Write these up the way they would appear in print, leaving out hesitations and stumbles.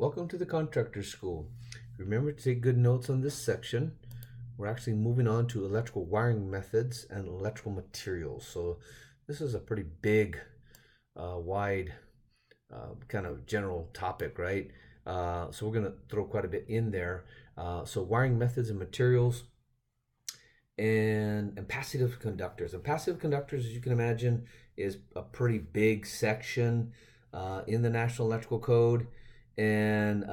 Welcome to the Contractor School. Remember to take good notes on this section. We're actually moving on to electrical wiring methods and electrical materials. So this is a pretty big, wide, kind of general topic, right? So we're going to throw quite a bit in there. So wiring methods and materials and passive conductors. And passive conductors, as you can imagine, is a pretty big section in the National Electrical Code. And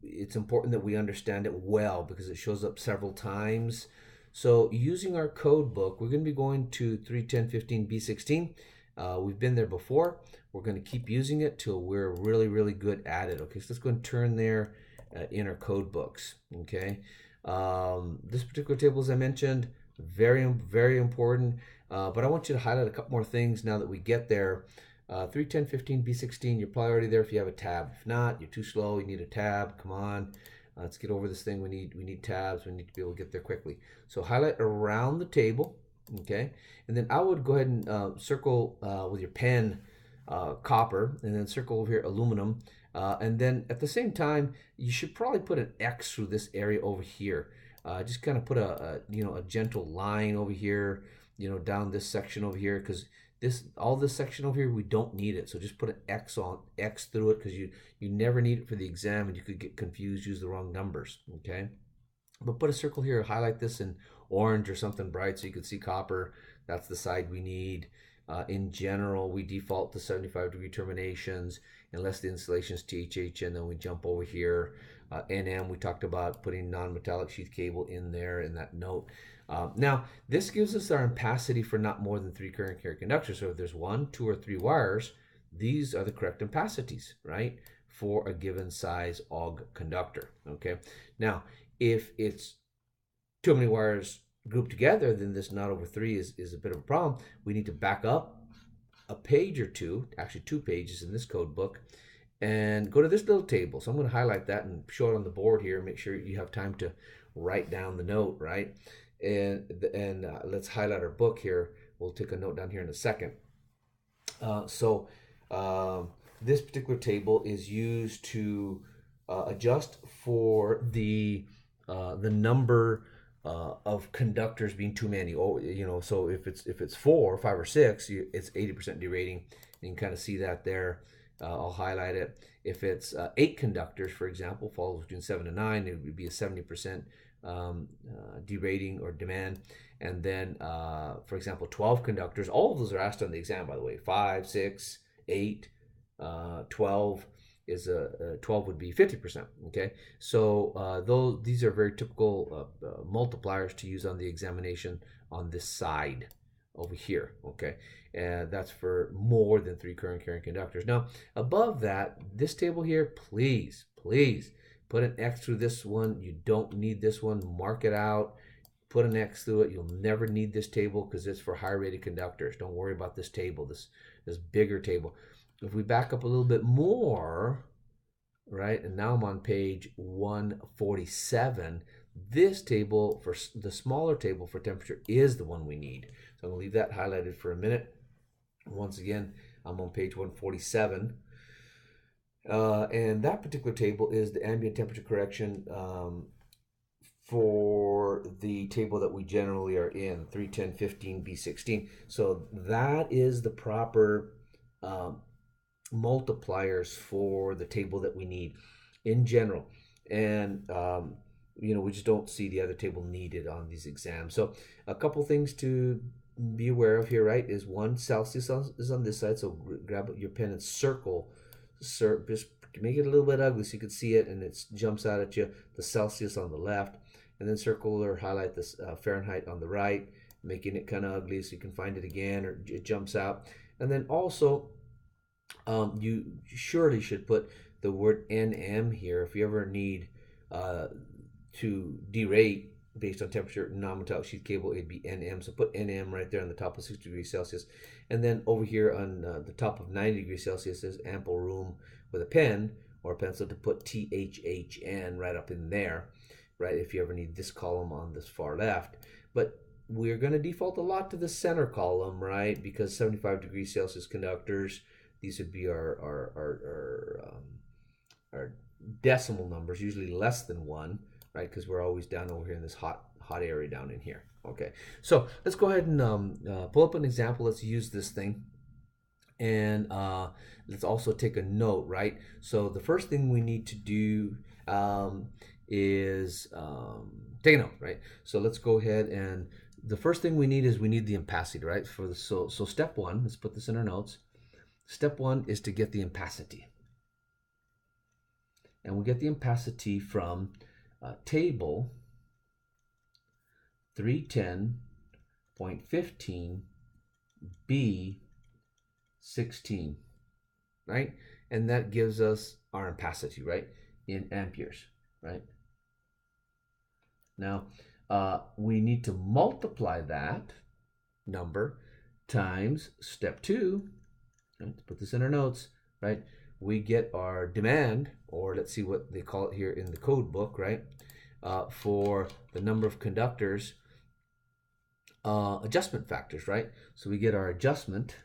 it's important that we understand it well because it shows up several times. So using our code book, we're going to be going to 31015B16. We've been there before. We're going to keep using it till we're really, really good at it. Okay, so let's go and turn there in our code books. Okay. This particular table, as I mentioned, very, very important. But I want you to highlight a couple more things now that we get there. 31015B16, you're probably already there if you have a tab. If not, you're too slow, you need a tab. Come on, let's get over this thing. We need tabs. We need to be able to get there quickly. So highlight around the table, okay? And then I would go ahead and circle with your pen copper, and then circle over here aluminum. And then at the same time, you should probably put an X through this area over here. Just kind of put a gentle line over here, down this section over here, because all this section over here, we don't need it. So just put an X through it, because you never need it for the exam and you could get confused, use the wrong numbers. Okay. But put a circle here, highlight this in orange or something bright so you can see copper. That's the side we need. In general, we default to 75-degree terminations unless the installation is THH, and then we jump over here. NM, we talked about putting non-metallic sheath cable in there in that note. Now, this gives us our ampacity for not more than 3 current carrying conductors. So if there's 1, 2, or 3 wires, these are the correct ampacities, right, for a given size AUG conductor. Okay. Now, if it's too many wires grouped together, then this not over 3 is a bit of a problem. We need to back up a page or two, actually 2 pages in this code book, and go to this little table. So I'm going to highlight that and show it on the board here. Make sure you have time to write down the note, right? And let's highlight our book here. We'll take a note down here in a second. This particular table is used to adjust for the number of conductors being too many. So if it's 4, 5, or 6, it's 80% derating. You can kind of see that there. I'll highlight it. If it's 8 conductors, for example, falls between 7 and 9, it would be a 70% derating or demand. And then, for example, 12 conductors. All of those are asked on the exam, by the way. 5, 6, 8, 12 is 12 would be 50%. Okay, so these are very typical multipliers to use on the examination on this side over here. Okay, and that's for more than 3 current carrying conductors. Now, above that, this table here, please put an X through this one. You don't need this one. Mark it out. Put an X through it. You'll never need this table because it's for high rated conductors. Don't worry about this table, this bigger table. If we back up a little bit more, right, and now I'm on page 147, this table, for the smaller table for temperature, is the one we need. So I'm going to leave that highlighted for a minute. Once again, I'm on page 147. And that particular table is the ambient temperature correction for the table that we generally are in, 31015B16. So that is the proper multipliers for the table that we need in general. And we just don't see the other table needed on these exams. So a couple things to be aware of here, right, is 1, Celsius is on this side. So grab your pen and circle, just make it a little bit ugly so you can see it and it jumps out at you, the Celsius on the left, and then circle or highlight this Fahrenheit on the right, making it kind of ugly so you can find it again or it jumps out. And then also you surely should put the word NM here if you ever need to derate based on temperature, non-metallic sheath cable, it'd be NM. So put NM right there on the top of 60 degrees Celsius. And then over here on the top of 90 degrees Celsius, there's ample room with a pen or a pencil to put THHN right up in there, right, if you ever need this column on this far left. But we're going to default a lot to the center column, right, because 75 degrees Celsius conductors, these would be our decimal numbers, usually less than 1, right? Because we're always down over here in this hot area down in here. Okay, so let's go ahead and pull up an example. Let's use this thing. And let's also take a note, right? So the first thing we need to do is take a note, right? So let's go ahead, and the first thing we need is we need the ampacity, right? For the so step one, let's put this in our notes. Step one is to get the ampacity, and we get the ampacity from table 310.15 B16, right? And that gives us our ampacity, right, in amperes, right? Now, we need to multiply that number times step 2. Let's put this in our notes, right? We get our demand, or let's see what they call it here in the code book, right? For the number of conductors, adjustment factors, right? So we get our adjustment,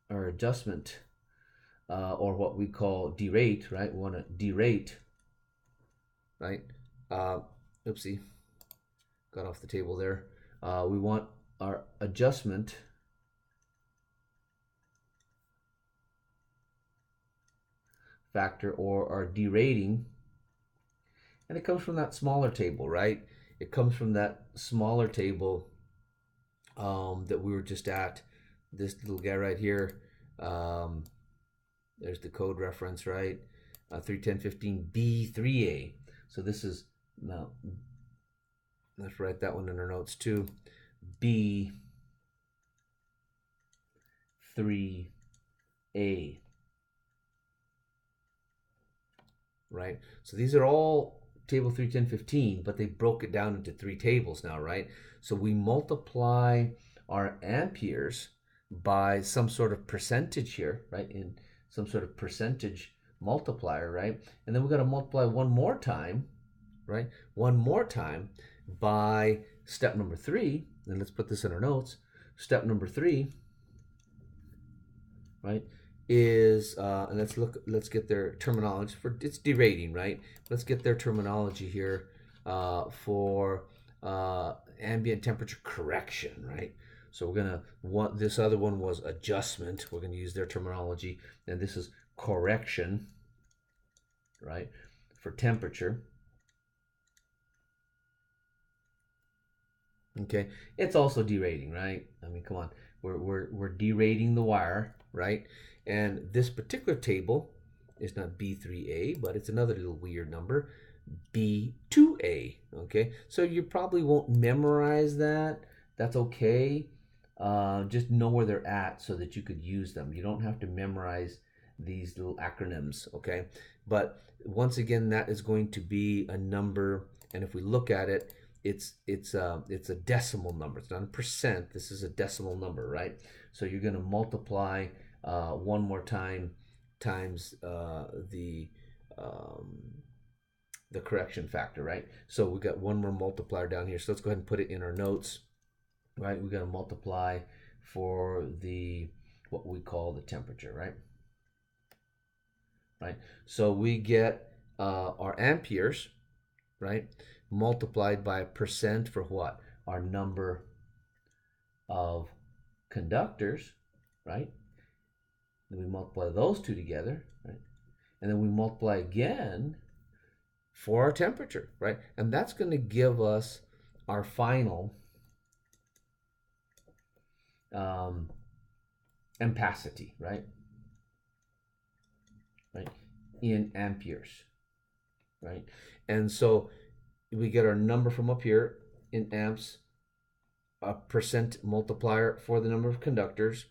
or what we call derate, right? We want to derate, right? Oopsie, got off the table there. We want our adjustment factor, or our derating, and it comes from that smaller table, right? It comes from that smaller table that we were just at, this little guy right here. There's the code reference, right? 310.15B3A. So this is, now let's write that one in our notes too. B3A. Right? So these are all table 310.15, but they broke it down into 3 tables now, right? So we multiply our amperes by some sort of percentage here, right? In some sort of percentage multiplier, right? And then we got to multiply one more time, right? One more time by step number 3. And let's put this in our notes. Step number 3, right, is and let's get their terminology for, it's derating, right? Let's get their terminology here for ambient temperature correction, right? So we're gonna want, this other one was adjustment, we're gonna use their terminology, and this is correction, right, for temperature. Okay, it's also derating, right? I mean, come on, we're derating the wire, right? And this particular table is not B3A, but it's another little weird number, B2A. Okay, so you probably won't memorize that. That's okay. Just know where they're at so that you could use them. You don't have to memorize these little acronyms, okay? But once again, that is going to be a number, and if we look at it, it's a decimal number. It's not a percent. This is a decimal number, right? So you're going to multiply one more time times the correction factor, right? So we got one more multiplier down here. So let's go ahead and put it in our notes, right? We're going to multiply for the, what we call the temperature, right? Right. So we get our amperes, right, multiplied by percent for what? Our number of conductors, right? Then we multiply those two together, right? And then we multiply again for our temperature, right? And that's going to give us our final ampacity, right? Right, in amperes, right? And so we get our number from up here in amps, a percent multiplier for the number of conductors,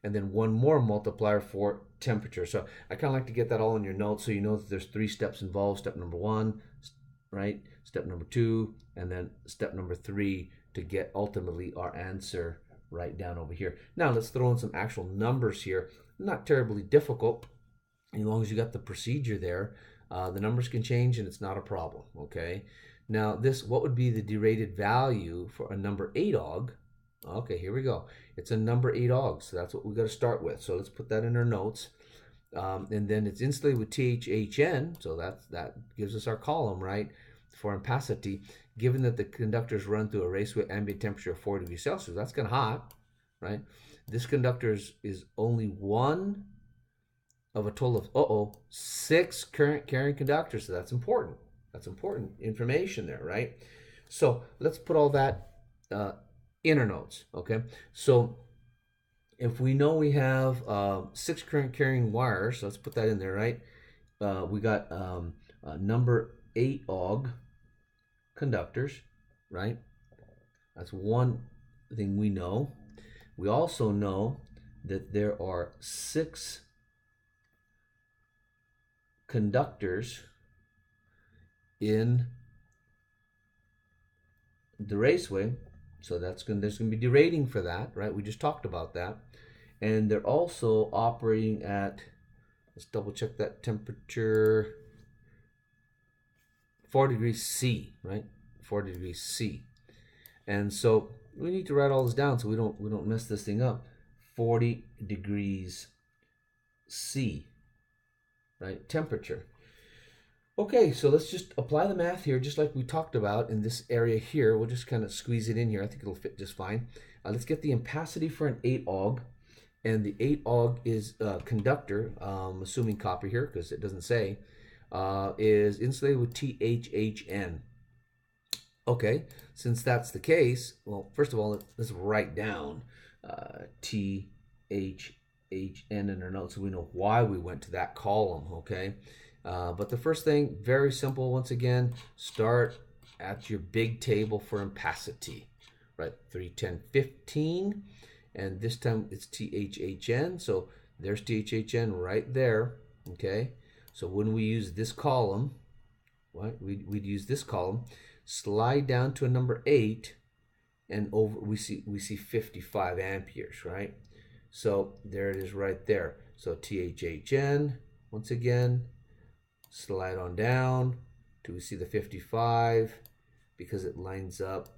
and then one more multiplier for temperature. So I kind of like to get that all in your notes so you know that there's 3 steps involved. Step number 1, right? Step number 2, and then step number 3 to get ultimately our answer right down over here. Now let's throw in some actual numbers here. Not terribly difficult. As long as you got the procedure there, the numbers can change and it's not a problem, okay? Now this, what would be the derated value for a number 8-og? Okay, here we go. It's a number 8-og, so that's what we got to start with. So let's put that in our notes. And then it's insulated with THHN, so that gives us our column, right, for ampacity. Given that the conductors run through a raceway ambient temperature of 4 degrees Celsius, that's kind of hot, right? This conductor is only one of a total of 6 current carrying conductors, so that's important. That's important information there, right? So let's put all that in our notes, okay? So if we know we have 6 current carrying wires, so let's put that in there, right? We got number 8 OG conductors, right? That's one thing we know. We also know that there are 6 conductors in the raceway, so there's going to be derating for that, right? We just talked about that. And they're also operating at, let's double check that temperature, 4 degrees C, right? 4 degrees C. And so we need to write all this down so we don't mess this thing up. 40 degrees C, right? Temperature. Okay, so let's just apply the math here, just like we talked about in this area here. We'll just kind of squeeze it in here. I think it'll fit just fine. Let's get the ampacity for an 8 OG. And the 8 OG is conductor, assuming copper here, because it doesn't say, is insulated with THHN. Okay, since that's the case, well, first of all, let's write down THHN in our notes so we know why we went to that column, okay? But the first thing, very simple, once again, start at your big table for ampacity, right? 3, 10, 15, and this time it's THHN, so there's THHN right there, okay? So when we use this column, right, we'd use this column, slide down to a number 8, and over we see 55 amperes, right? So there it is right there. So THHN, once again, slide on down till we see the 55, because it lines up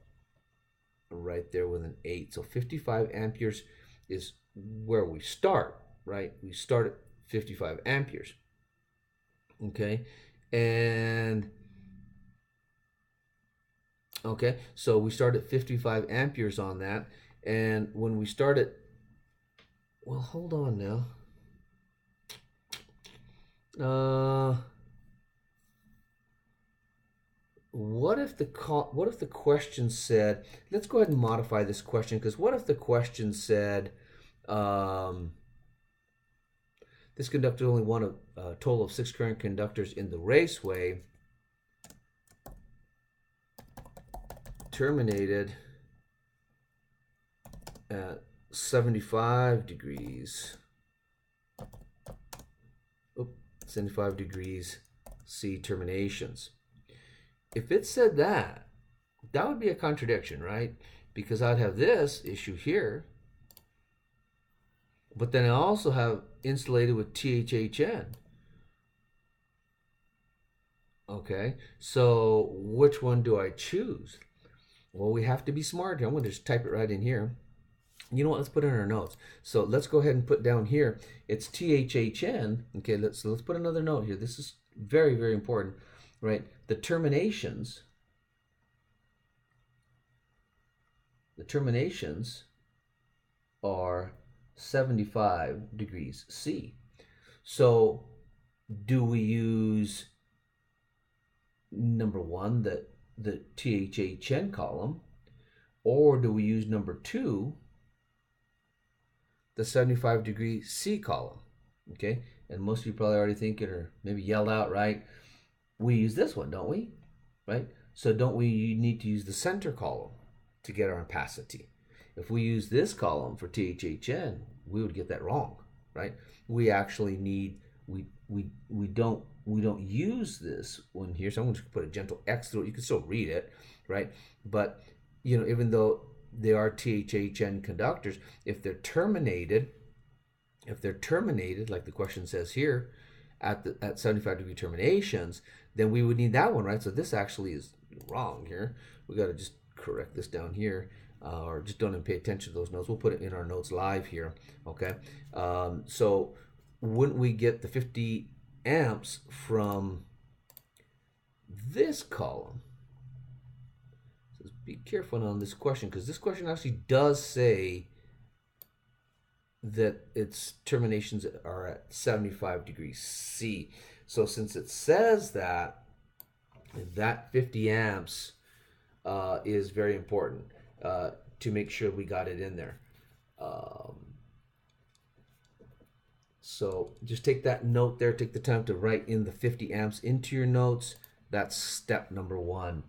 right there with an 8. So 55 amperes is where we start, right? We start at 55 amperes. Okay, and okay, so we start at 55 amperes on that, and when we start at, well, hold on now. What if the question said, let's go ahead and modify this question, because what if the question said, this conductor only one of a total of 6 current conductors in the raceway, terminated at 75 degrees. 75 degrees C terminations. If it said that, that would be a contradiction, right? Because I'd have this issue here, but then I also have insulated with THHN. Okay, so which one do I choose? Well, we have to be smart here. I'm going to just type it right in here. You know what? Let's put it in our notes. So let's go ahead and put down here, it's THHN. Okay, let's put another note here. This is very, very important, right? The terminations are 75 degrees C. So do we use number 1, the THHN column, or do we use number 2, the 75 degree C column? Okay, and most of you probably already thinking, or maybe yelled out, right? We use this one, don't we? Right? So don't we need to use the center column to get our ampacity? If we use this column for THHN, we would get that wrong, right? We actually need, we don't use this one here. So I'm going to put a gentle X through it. You can still read it, right? But you know, even though they are THHN conductors, if they're terminated, like the question says here, at 75 degree terminations, then we would need that one, right? So this actually is wrong here. We got to just correct this down here, or just don't even pay attention to those notes. We'll put it in our notes live here, okay? So wouldn't we get the 50 amps from this column? So be careful on this question, because this question actually does say that its terminations are at 75 degrees C. So since it says that, that 50 amps is very important to make sure we got it in there. So just take that note there, take the time to write in the 50 amps into your notes. That's step number 1,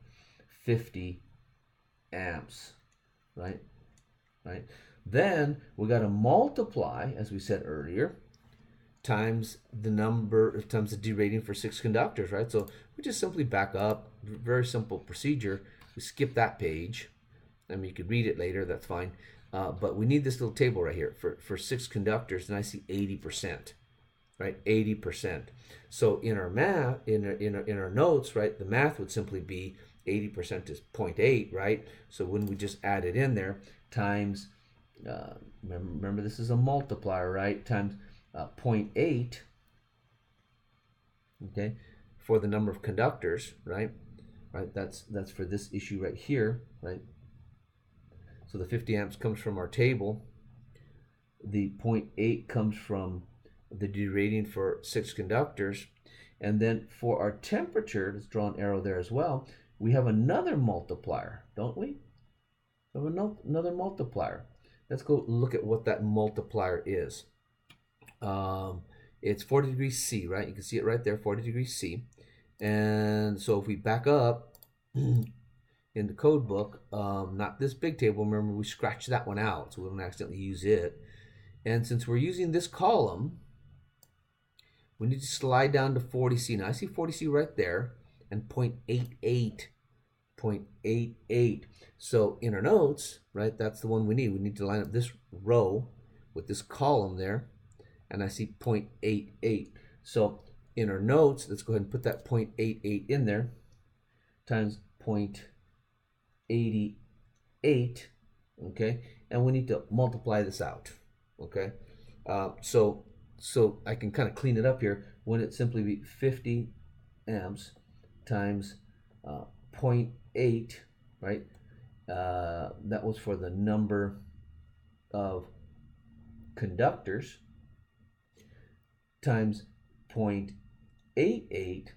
50 amps, right? Then we got to multiply, as we said earlier, times the derating for 6 conductors, right? So we just simply back up, very simple procedure. We skip that page. I mean, you could read it later, that's fine. But we need this little table right here for 6 conductors, and I see 80%, right? 80%. So in our math, in our notes, right, the math would simply be 80% is 0.8, right? So when we just add it in there, times, remember this is a multiplier, right? Times 0.8, okay, for the number of conductors, right? That's for this issue right here, right? So the 50 amps comes from our table. The 0.8 comes from the derating for 6 conductors. And then for our temperature, let's draw an arrow there as well, we have another multiplier, don't we? We have another multiplier. Let's go look at what that multiplier is. It's 40 degrees C, right? You can see it right there, 40 degrees C. And so if we back up in the code book, not this big table, remember we scratched that one out so we don't accidentally use it. And since we're using this column, we need to slide down to 40C. Now I see 40C right there and 0.88. 0.88. So in our notes, right, that's the one we need. We need to line up this row with this column there, and I see 0.88. So in our notes, let's go ahead and put that 0.88 in there, times 0.88, okay? And we need to multiply this out, okay? So I can kind of clean it up here. When it simply be 50 amps times 0.8, right? That was for the number of conductors, times 0.88,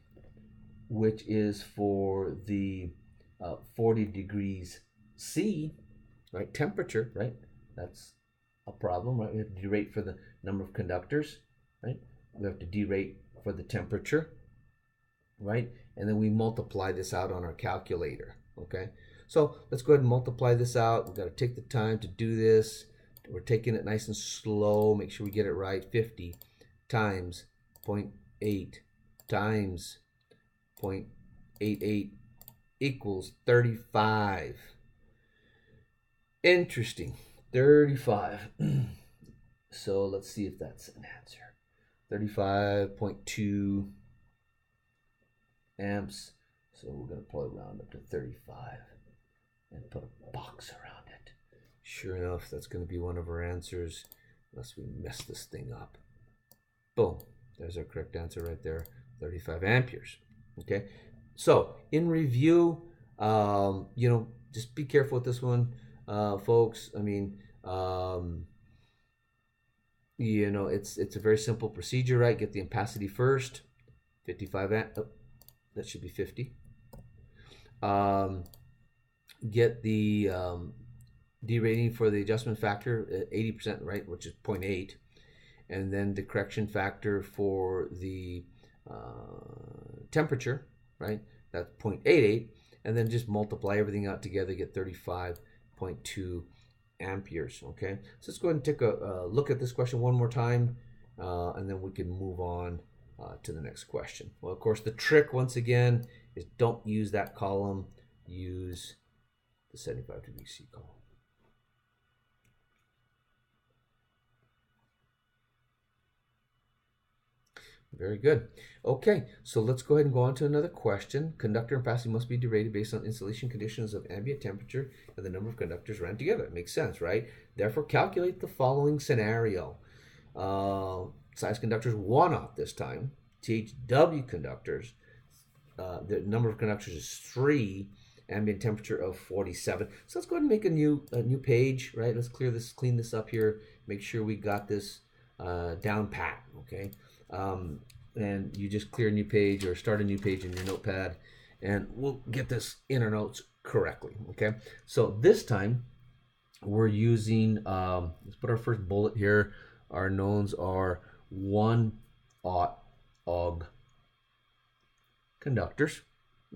which is for the 40 degrees C, right? Temperature, right? That's a problem, right? We have to derate for the number of conductors, right? We have to derate for the temperature, right? And then we multiply this out on our calculator, okay? So let's go ahead and multiply this out. We've got to take the time to do this. We're taking it nice and slow. Make sure we get it right. 50 times 0.8 times 0.88 equals 35. Interesting. 35. So let's see if that's an answer. 35.2 amps. So we're going to probably round up to 35 and put a box around it. Sure enough, that's going to be one of our answers, unless we mess this thing up. Boom. There's our correct answer right there, 35 amperes. Okay. So in review, just be careful with this one, folks. I mean, it's a very simple procedure, right? Get the ampacity first, 55 amp. Oh, that should be 50. Get the derating for the adjustment factor at 80%, right, which is 0.8, and then the correction factor for the temperature, right, that's 0.88, and then just multiply everything out together, get 35.2 amperes. Okay, so let's go ahead and take a look at this question one more time, and then we can move on to the next question. Well, of course, the trick once again is don't use that column, use the 75 degree C column. Very good. Okay, so let's go ahead and go on to another question. Conductor ampacity must be derated based on insulation conditions of ambient temperature and the number of conductors ran together. It makes sense, right? Therefore, calculate the following scenario. size conductors, 1 aught this time. THW conductors, the number of conductors is 3. Ambient temperature of 47. So let's go ahead and make a new page, right? Let's clean this up here. Make sure we got this down pat, okay? And you just clear a new page or start a new page in your notepad, and we'll get this in our notes correctly, okay? So this time we're using, let's put our first bullet here. Our knowns are 1 aught og conductors,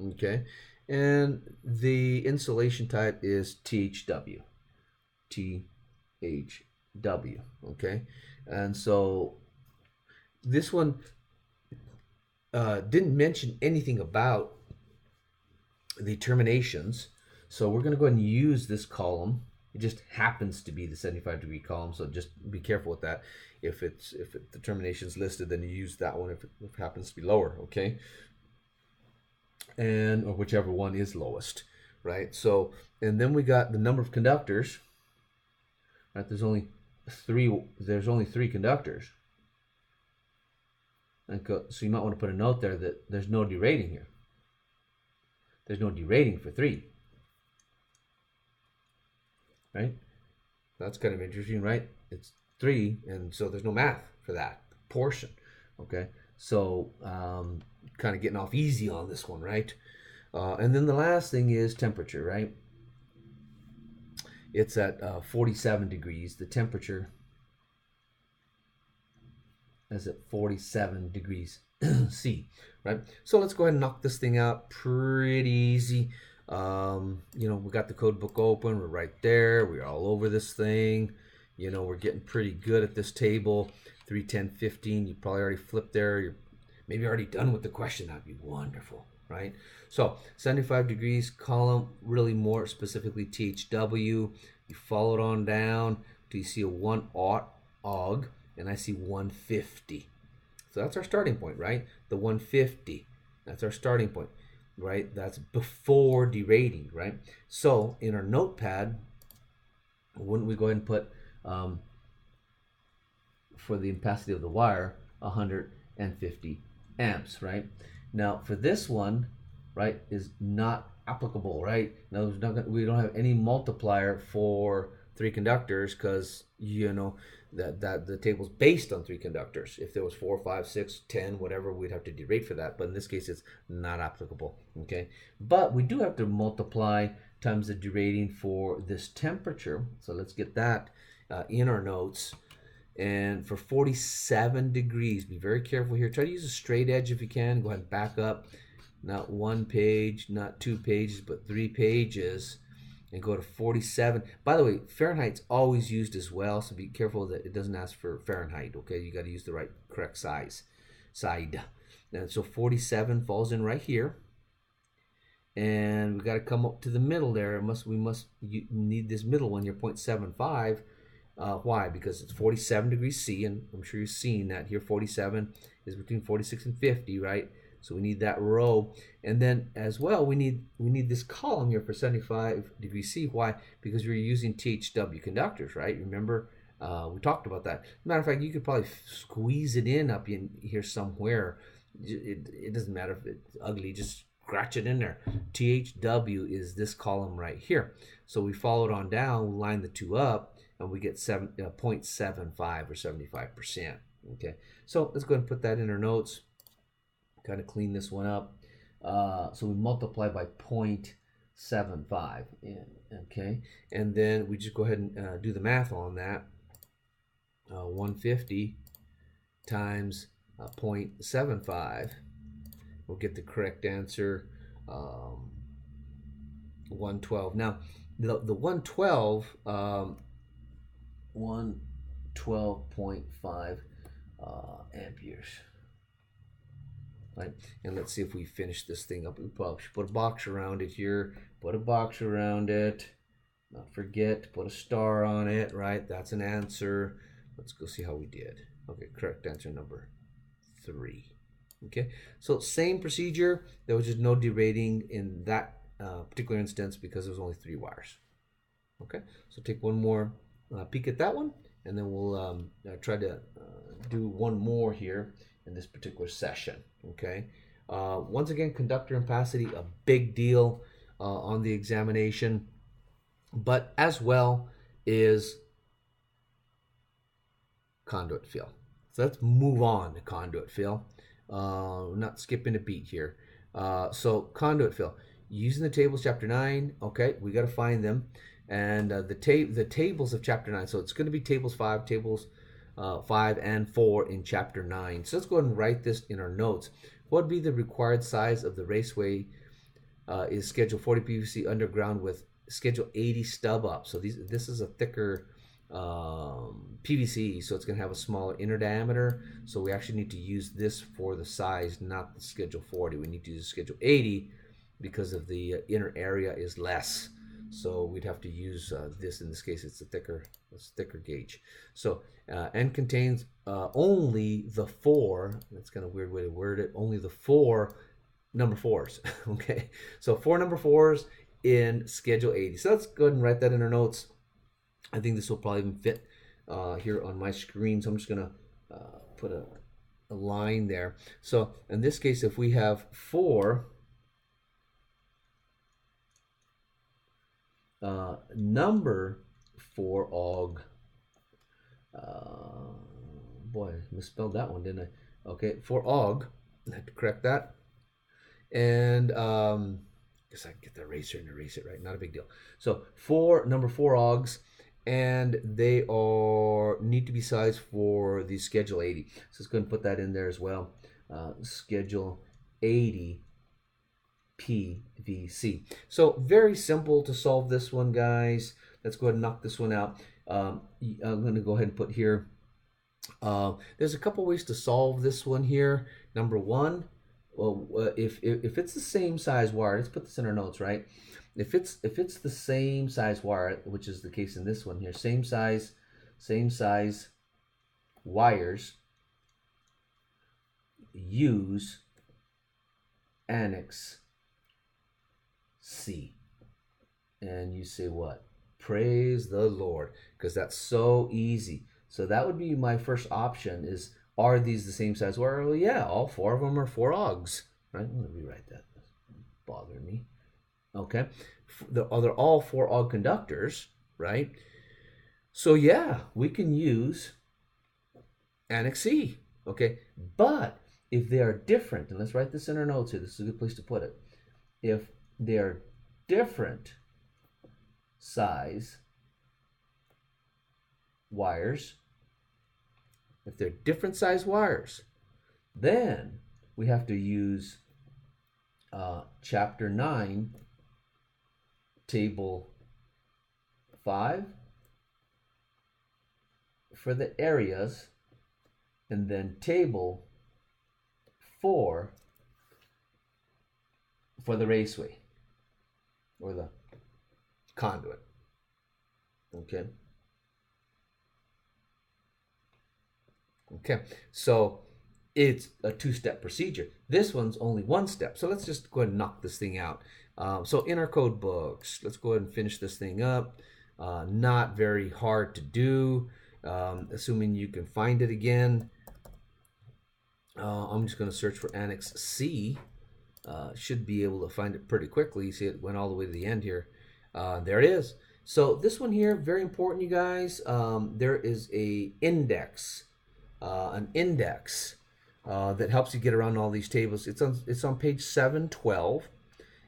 okay? And the insulation type is THW. THW, okay? And so this one didn't mention anything about the terminations. So we're going to go ahead and use this column. It just happens to be the 75-degree column, so just be careful with that. If the termination's listed, then you use that one if it happens to be lower, okay? Or whichever one is lowest, right? So, and then we got the number of conductors, right? There's only 3 conductors. And so you might want to put a note there that there's no derating here. There's no derating for 3. Right? That's kind of interesting, right? It's 3, and so there's no math for that portion. Okay? So kind of getting off easy on this one, right? And then the last thing is temperature, right? It's at 47 degrees. The temperature is at 47 degrees C, right? So let's go ahead and knock this thing out pretty easy. We got the code book open. We're right there. We're all over this thing. We're getting pretty good at this table. 3, 10, 15. You probably already flipped there. You're maybe already done with the question. That'd be wonderful, right? So 75 degrees column, really more specifically THW. You follow it on down till you see a 1 aught og, and I see 150. So that's our starting point, right? The 150. That's our starting point, right? That's before derating, right? So in our notepad, wouldn't we go ahead and put for the ampacity of the wire 150 amps, right? Now for this one, right, is not applicable, right? Now we don't have any multiplier for 3 conductors because that the table's based on 3 conductors. If there was 4, 5, 6, 10, whatever, we'd have to derate for that. But in this case, it's not applicable. Okay, but we do have to multiply times the derating for this temperature. So let's get that in our notes. And for 47 degrees, be very careful here. Try to use a straight edge if you can. Go ahead and back up. Not 1 page, not 2 pages, but 3 pages. And go to 47. By the way, Fahrenheit's always used as well, so be careful that it doesn't ask for Fahrenheit, okay? You got to use the correct side. And so 47 falls in right here. And we got to come up to the middle there. You need this middle one here, 0.75. Why? Because it's 47 degrees C, and I'm sure you've seen that here. 47 is between 46 and 50, right? So we need that row, and then as well we need this column here for 75 degrees C. Why? Because we're using THW conductors, right? Remember, we talked about that. Matter of fact, you could probably squeeze it in up in here somewhere. It doesn't matter if it's ugly, just scratch it in there. THW is this column right here. So we follow it on down, we line the 2 up, and we get 0.75 or 75%. Okay, so let's go ahead and put that in our notes. Kind of clean this one up. So we multiply by 0.75. Okay, and then we just go ahead and do the math on that. 150 times 0.75. We'll get the correct answer. 112. Now, the 112, 112.5 amperes. Right, and let's see if we finish this thing up. We probably should put a box around it here. Put a box around it. Not forget to put a star on it. Right, that's an answer. Let's go see how we did. Okay, correct answer number 3. Okay, so same procedure. There was just no derating in that particular instance because there was only 3 wires. Okay, so take one more peek at that one, and then we'll try to do one more here in this particular session. Okay. Once again, conductor ampacity, a big deal on the examination, but as well is conduit fill. So let's move on to conduit fill. We're not skipping a beat here. So conduit fill, using the tables, chapter 9. Okay, we got to find them, and the tables of chapter 9. So it's going to be tables 5 and 4 in chapter 9. So let's go ahead and write this in our notes. What would be the required size of the raceway? Is Schedule 40 PVC underground with Schedule 80 stub up. So this is a thicker PVC, so it's going to have a smaller inner diameter. So we actually need to use this for the size, not the Schedule 40. We need to use Schedule 80 because of the inner area is less. So we'd have to use this. In this case, it's a thicker gauge. So and contains only the 4. That's kind of a weird way to word it. Only the 4 number 4s. Okay, so 4 number 4s in Schedule 80. So let's go ahead and write that in our notes. I think this will probably even fit here on my screen. So I'm just going to put a line there. So in this case, if we have 4 number 4 AUG, boy, I misspelled that one, didn't I? Okay, 4 AUG, I have to correct that. And guess I can get the eraser and erase it, right? Not a big deal. So 4 number 4 AUGs, and they need to be sized for the Schedule 80. So let's go ahead and put that in there as well. Schedule 80 PVC. So very simple to solve this one, guys. Let's go ahead and knock this one out. I'm going to go ahead and put here. There's a couple ways to solve this one here. Number one, well, if it's the same size wire, let's put this in our notes, right? If it's the same size wire, which is the case in this one here, same size wires, use Annex C. And you say what? Praise the Lord, because that's so easy. So that would be my first option is, are these the same size wire? Well, yeah, all 4 of them are 4 AUGs, right? I'm going to rewrite that. That's bothering me. Okay. They're all 4 AUG conductors, right? So yeah, we can use Annex C, okay? But if they are different, and let's write this in our notes here, this is a good place to put it. If they are different size wires, then we have to use Chapter 9, Table 5 for the areas, and then Table 4 for the raceway or the conduit. Okay. Okay, so it's a 2-step procedure. This one's only 1 step. So let's just go ahead and knock this thing out. So in our code books, let's go ahead and finish this thing up. Not very hard to do, assuming you can find it again. I'm just going to search for Annex C. Should be able to find it pretty quickly. You see it went all the way to the end here. There it is. So this one here, very important, you guys. There is an index that helps you get around all these tables. It's on page 712.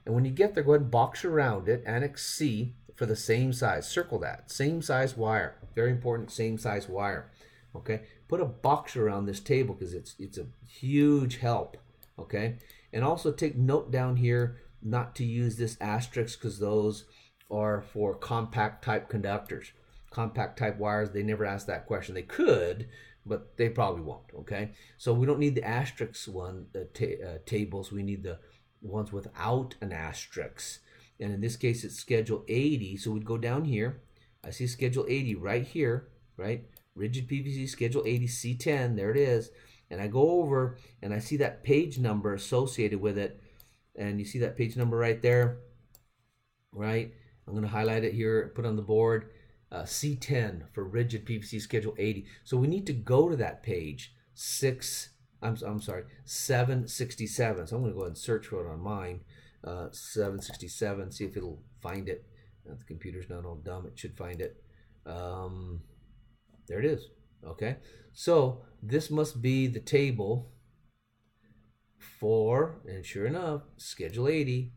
And when you get there, go ahead and box around it, Annex C, for the same size. Circle that. Same size wire. Very important, same size wire. Okay? Put a box around this table because it's a huge help. Okay? And also take note down here not to use this asterisk because those are for compact type conductors. Compact type wires, they never ask that question. They could, but they probably won't. Okay? So we don't need the asterisk tables. We need the ones without an asterisk, and in this case it's Schedule 80. So we'd go down here. I see Schedule 80 right here, right? Rigid PVC Schedule 80 C10, there it is. And I go over and I see that page number associated with it, and you see that page number right there, right? I'm going to highlight it here, put it on the board, C10 for rigid PVC Schedule 80. So we need to go to that page, 767. So I'm going to go ahead and search for it on mine, 767, see if it'll find it. The computer's not all dumb, it should find it. There it is. Okay, so this must be the table for, and sure enough, Schedule 80,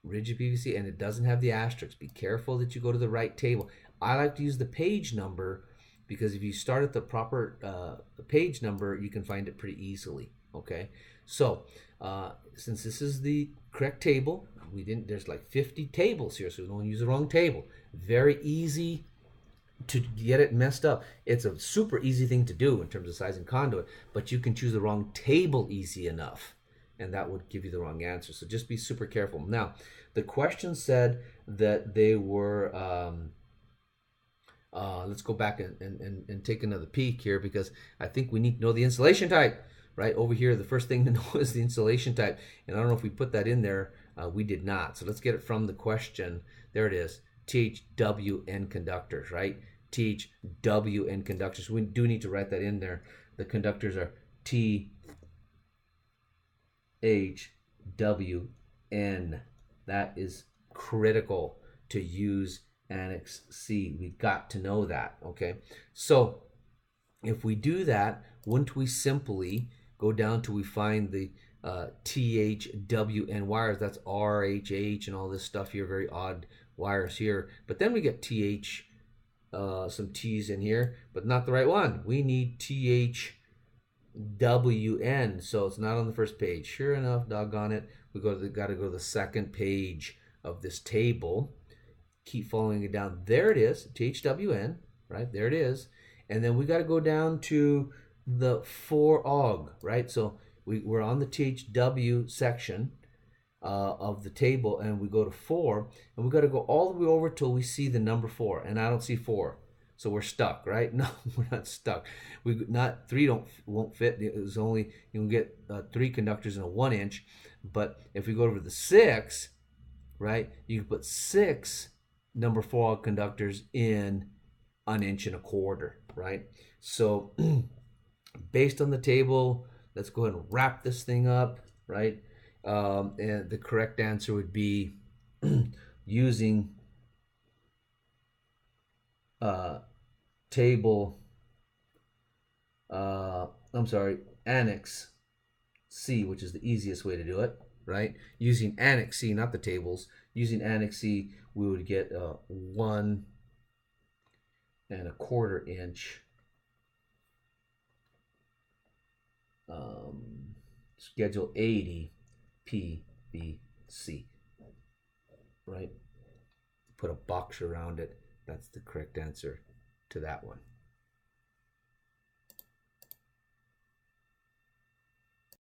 rigid PVC, and it doesn't have the asterisk. Be careful that you go to the right table. I like to use the page number because if you start at the proper page number, you can find it pretty easily. Okay, so since this is the correct table, there's like 50 tables here, so we don't use the wrong table. Very easy to get it messed up. It's a super easy thing to do in terms of sizing conduit, but you can choose the wrong table easy enough, and that would give you the wrong answer. So just be super careful. Now, the question said that they were, let's go back and take another peek here, because I think we need to know the insulation type. Right over here, the first thing to know is the insulation type, and I don't know if we put that in there. We did not. So let's get it from the question. There it is. THWN conductors, right? THWN conductors. We do need to write that in there. The conductors are THWN. That is critical to use Annex C. We've got to know that, okay? So if we do that, wouldn't we simply go down till we find the THWN wires? That's RHH and all this stuff here, very odd wires here. But then we get TH, some T's in here, but not the right one. We need THWN, so it's not on the first page. Sure enough, doggone it, we got to go to the second page of this table. Keep following it down. There it is, THWN, right? There it is. And then we got to go down to the 4OG, right? So we're on the THW section of the table, and we go to 4, and we got to go all the way over till we see the number 4, and I don't see 4, so we're stuck, right? No, we're not stuck. Not 3 won't fit. It's only, you can get 3 conductors in a 1-inch, but if we go over the 6, right, you can put 6 number 4 conductors in 1 1/4 inches, right? So based on the table, let's go ahead and wrap this thing up, right? And the correct answer would be using table, Annex C, which is the easiest way to do it, right? Using Annex C, not the tables. Using Annex C, we would get 1 1/4 inch Schedule 80 PVC, right? Put a box around it. That's the correct answer to that one.